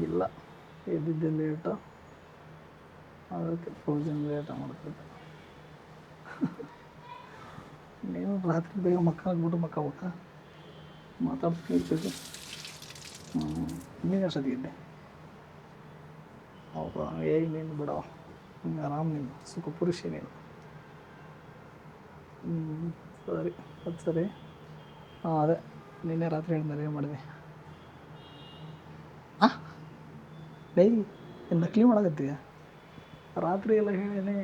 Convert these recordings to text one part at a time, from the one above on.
ಇಲ್ಲ, ಎದ್ದಿದ್ದೆ ಲೇಟು, ಅದಕ್ಕೆ ಪೂಜೆನ ಲೇಟ ಮಾಡ್ತಿದ್ದೆ. ನೀನು ರಾತ್ರಿ ಬೇಗ ಮಕ್ಕಳಾಗ್ಬಿಟ್ಟು ಮಕ್ಕಬೇಕಾ? ಮಾತಾಡ್ತಿರ್ತೀವಿ. ನೀನು ಎಷ್ಟೊತ್ತಿಗಿದ್ದೆ? ಹೌದಾ? ನೀನು ಬಿಡೋ, ಹಿಂಗೆ ಆರಾಮ್, ನೀನು ಸುಖ ಪುರುಷಿ ನೀನು. ಸರಿ, ಅದು ಸರಿ. ಹಾಂ, ಅದೇ ನಿನ್ನೆ ರಾತ್ರಿ ಹೇಳಿದ್ಮೇಲೆ ಏನು ಮಾಡಿದೆ? ಹಾಂ, ಡೈಲಿ ನಕಲಿ ಮಾಡಕತ್ತೀಯ? ರಾತ್ರಿ ಎಲ್ಲ ಹೇಳೇನೆ.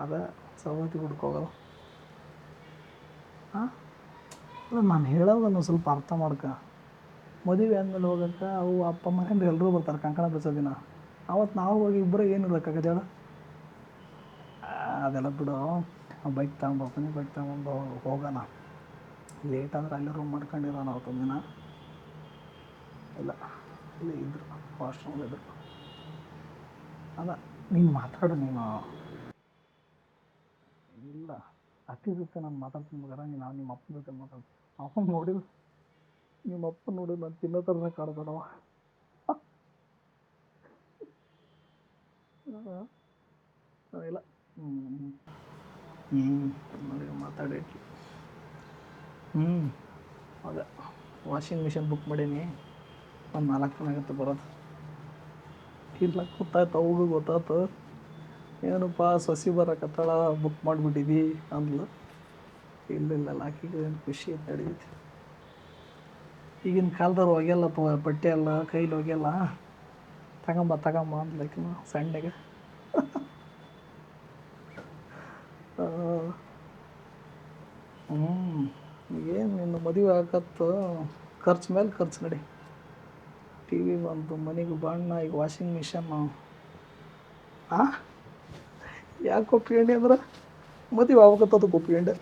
ಅದ ಸವತಿ ಹುಡ್ಕೋಗೋದು. ಹಾಂ, ಅಲ್ಲ ನಾನು ಹೇಳೋದನ್ನು ಸ್ವಲ್ಪ ಅರ್ಥ ಮಾಡ್ಕ. ಮದುವೆ ಆದಮೇಲೆ ಹೋಗಕ್ಕೆ ಅವು ಅಪ್ಪ ಮನೆಯಿಂದ ಎಲ್ಲರೂ ಬರ್ತಾರೆ ಕಂಕಣ ಬೆಸೋ ದಿನ. ಅವತ್ತು ನಾವು ಹೋಗಿ ಇಬ್ಬರು ಏನು ಇರೋಕ್ಕಾಗತ್ತೆ ಹೇಳು? ಅದೆಲ್ಲ ಬಿಡು. ಬೈಕ್ ತಗೊಂಬರ್ತೀನಿ, ಬೈಕ್ ತಗೊಂಡು ಹೋಗೋಣ. ಲೇಟ್ ಆದರೆ ಅಲ್ಲೇ ರೂಮ್ ಮಾಡ್ಕೊಂಡಿರೋಣ ಅವತ್ತೊಂದು ದಿನ. ಇಲ್ಲ, ಇಲ್ಲೇ ಇದ್ರು ವಾಶ್ರೂಮ್ ಇದ್ರು. ಅಲ್ಲ, ನೀನು ಮಾತಾಡು. ನೀನು ಇಲ್ಲ, ಅತಿ ಜೊತೆ ನಾನು ಮಾತಾಡ್ತೀನಿ ಮಗನ. ನೀನು ನಿಮ್ಮ ಅಪ್ಪನ ಜೊತೆ ಮಾತಾಡ್ತೀನಿ. ಅವನು ನೋಡಿಲ್ಲ, ನಿಮ್ಮ ಅಪ್ಪ ನೋಡಿ ನಾನು ತಿನ್ನೋ ಥರನೇ ಕಾಡ್ಬೇಡವ. ಇಲ್ಲ. ನೋಡಿ ಮಾತಾಡಿ. ಅದೇ ವಾಷಿಂಗ್ ಮಿಷಿನ್ ಬುಕ್ ಮಾಡೀನಿ. ಒಂದು 4 ದಿನ ಆಗುತ್ತೆ ಬರೋದು. ಇಲ್ಲ, ಗೊತ್ತಾಯ್ತು, ಅವ್ರಿಗೂ ಗೊತ್ತಾಯ್ತು. ಏನಪ್ಪ ಸೊಸಿ ಬರೋಕತ್ತಾಳ, ಬುಕ್ ಮಾಡಿಬಿಟ್ಟಿದ್ದಿ ಅಂದ್ಲು. ಇಲ್ಲ ಆಕಿಗೆ ಏನು ಖುಷಿ ಅಂತ ನಡೀತಿ. ಈಗಿನ ಕಾಲದವ್ರು ಒಗೆಯಲ್ಲ ಬಟ್ಟೆ ಎಲ್ಲ ಕೈಲಿ ಒಗೆಯಲ್ಲ. ತಗೊಂಬ ಅಂದ್ಲಕಿನ ಸಂಡೆಗೆ. ಏನು ನಿನ್ನ ಮದುವೆ ಆಗತ್ತು, ಖರ್ಚು ಮೇಲೆ ಖರ್ಚು ನಡಿ. ಟಿ ವಿ ಬಂತು, ಮನೆಗೆ ಬಣ್ಣ, ಈಗ ವಾಷಿಂಗ್ ಮಿಷನ್ನು. ಯಾಕೆ ಒಪ್ಕೊಂಡಿ ಅಂದ್ರೆ ಮದುವೆ ಆಗ್ಬೇಕತ್ತದು ಒಪ್ಕೊಂಡೆ.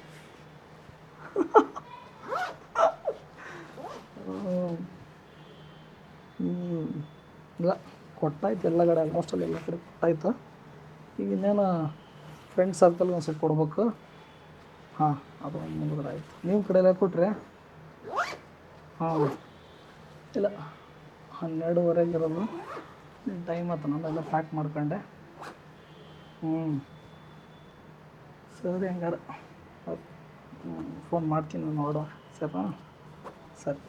ಇಲ್ಲ, ಕೊಟ್ಟಾಯ್ತು ಎಲ್ಲ ಕಡೆ, ಆಲ್ಮೋಸ್ಟ್ ಎಲ್ಲ ಕಡೆ ಕೊಟ್ಟಾಯ್ತು. ಈಗ ಇನ್ನೇನು ಫ್ರೆಂಡ್ ಸರ್ಕಲ್ಗೆ ಒಂದು ಸ್ವಲ್ಪ ಕೊಡ್ಬೇಕು. ಹಾಂ, ಅದು ಒಂದು ಮುಗಿದ್ರೆ ಆಯಿತು. ನಿಮ್ಮ ಕಡೆ ಎಲ್ಲ ಕೊಟ್ರೆ? ಹಾಂ, ಇಲ್ಲ 12:30 ಇರೋದು. ಟೈಮ್ ಆಯ್ತು, ನನ್ನೆಲ್ಲ ಪ್ಯಾಕ್ ಮಾಡ್ಕೊಂಡೆ. ಸರಿ, ಹಂಗಾರೆ ಫೋನ್ ಮಾಡ್ತೀನಿ ನೋಡುವ. ಸರಿನಾ? ಸರಿ.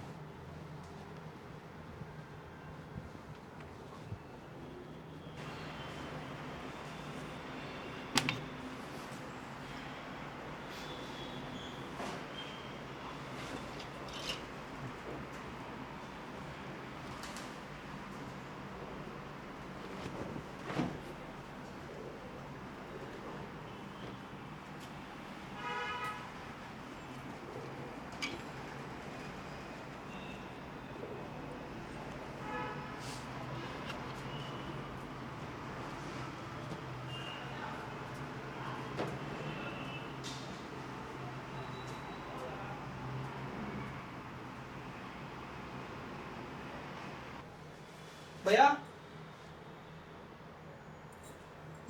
ಭಯ್ಯ,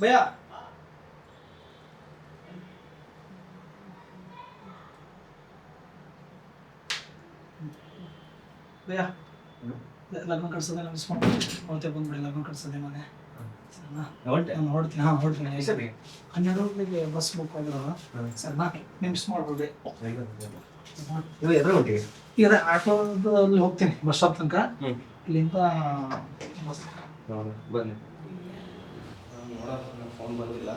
ಭಯ್ಯ, ಭಯ್ಯ, ಲಗ್ನ ಕಟ್ಸೋದೇ ಮಿಸ್ ಮಾಡ್ತೀನಿ. ಅವತ್ತೇ ಬಂದ್ಬಿಡಿ, ಲಗ್ನ ಕಟ್ಸೋದೇ ಮನೆ. ಸರಿನಾ? ನಾನು ಹೊಡ್ತೀನಿ. ಹಾಂ, ಹೊಡ್ತೀನಿ. 12 ಗಂಟೆಗೆ ಬಸ್ ಬುಕ್ ಆಗಿರೋದು. ಸರಿನಾ? ನೀವು ಮಿಸ್ ಮಾಡ್ಬೇಡಿ. ಈಗ ಆಟೋದಲ್ಲಿ ಹೋಗ್ತೀನಿ ಬಸ್ ಸ್ಟಾಪ್ ತನಕ. ಇಲ್ಲಿಂದ ಬನ್ನಿ. ಫೋನ್ ಬರೋದಿಲ್ಲ.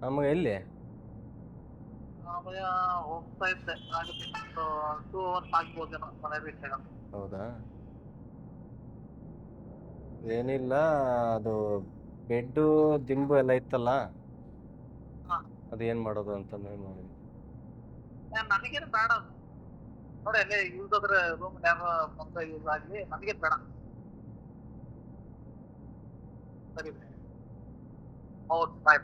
ನಮಗೆ ಎಲ್ಲಿ? ಆಮೇಲೆ ಹೋಗ್ತಾ ಇದ್ದೆ ಆಗುತ್ತೆ ಒಂದು 2 ಅವರ್ಸ್ ಆಗ್ಬೋದೇನೋ ಮನೆ ರೀಚ್ ಆಗ. ಹೌದಾ? ಏನಿಲ್ಲ, ಅದು ಬೆಡ್ಡು ದಿಂಬು ಎಲ್ಲ ಇತ್ತಲ್ಲ, ಹಾಂ, ಅದೇನು ಮಾಡೋದು ಅಂತಂದು ಮಾಡಿದ್ವಿ. ನನಗೇನು ಬೇಡ ಅದು. ನೋಡಿ ಅಲ್ಲೇ ಯೂಸ್ ಆದ್ರೆ ರೂಮ್ ಯಾರೋ ಬಂದ ಯೂಸ್ ಆಗಲಿ, ನನಗೇನು ಬೇಡ. ಸರಿ, ಓಕೆ ಬಾಯ್.